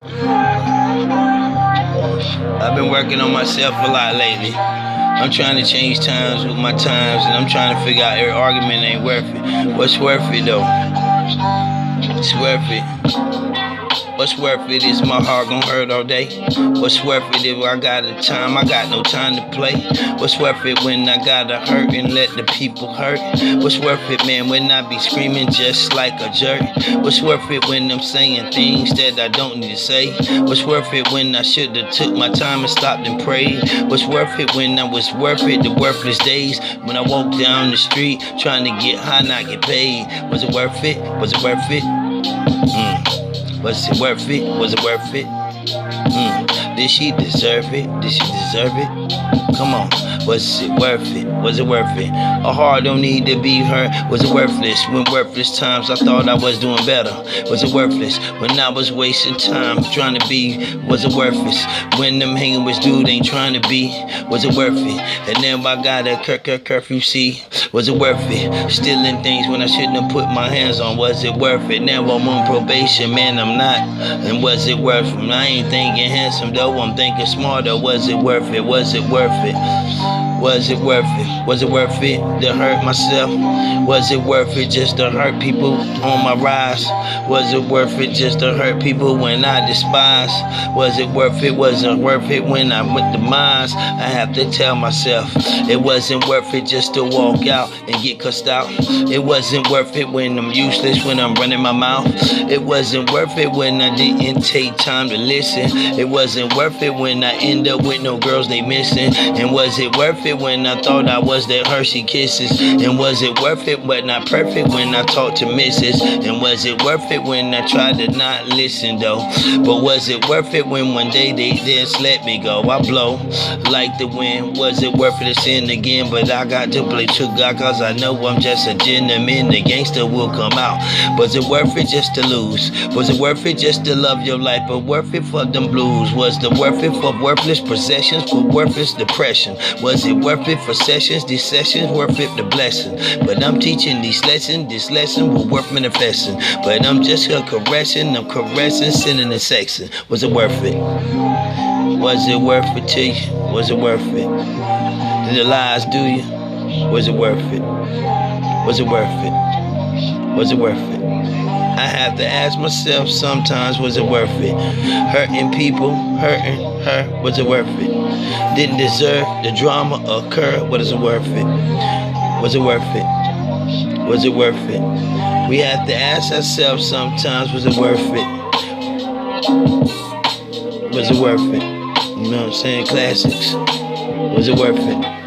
I've been working on myself a lot lately. I'm trying to change times with my times, and I'm trying to figure out every argument ain't worth it. What's worth it though? It's worth it. What's worth it is my heart gon' hurt all day. What's worth it if I got the time? I got no time to play. What's worth it when I gotta hurt and let the people hurt? What's worth it, man, when I be screaming just like a jerk? What's worth it when I'm saying things that I don't need to say? What's worth it when I should've took my time and stopped and prayed? What's worth it when I was worth it? The worthless days when I walked down the street trying to get high, not get paid. Was it worth it? Was it worth it? Was it worth it? Was it worth it? Did she deserve it? Did she deserve it? Come on. Was it worth it? Was it worth it? A heart don't need to be hurt. Was it worthless? When worthless times I thought I was doing better. Was it worthless? When I was wasting time trying to be. Was it worthless? When them hanging with dude ain't trying to be. Was it worth it? And then I got a curfew, see. Was it worth it? Stealing things when I shouldn't have put my hands on. Was it worth it? Now I'm on probation, man, I'm not. And was it worth it? I ain't thinking handsome though, I'm thinking smarter. Was it worth it? Was it worth it? Was it worth it? Was it worth it to hurt myself? Was it worth it just to hurt people on my rise? Was it worth it just to hurt people when I despise? Was it worth it? Was it worth it when I went to mines? I have to tell myself it wasn't worth it just to walk out and get cussed out. It wasn't worth it when I'm useless, when I'm running my mouth. It wasn't worth it when I didn't take time to listen. It wasn't worth it when I end up with no girls they missing. And was it worth it when I thought I was that Hershey Kisses? And was it worth it but not perfect when I talked to missus? And was it worth it when I tried to not listen though? But was it worth it when one day they just let me go? I blow like the wind. Was it worth it to sin again? But I got to play true God, cause I know I'm just a gentleman. The gangster will come out. Was it worth it just to lose? Was it worth it just to love your life? But worth it for them blues? Was it worth it for worthless possessions? For worthless depression? Was it worth it for sessions? These sessions worth it the blessing. But I'm teaching these lessons. This lesson will worth manifesting. But I'm just caressing. I'm caressing, sinning and sexing. Was it worth it? Was it worth it to you? Was it worth it? Did the lies do you? Was it worth it? Was it worth it? Was it worth it? I have to ask myself sometimes, was it worth it? Hurting people, hurting her, was it worth it? Didn't deserve the drama occur, was it worth it? Was it worth it? Was it worth it? We have to ask ourselves sometimes, was it worth it? Was it worth it? You know what I'm saying? Classics. Was it worth it?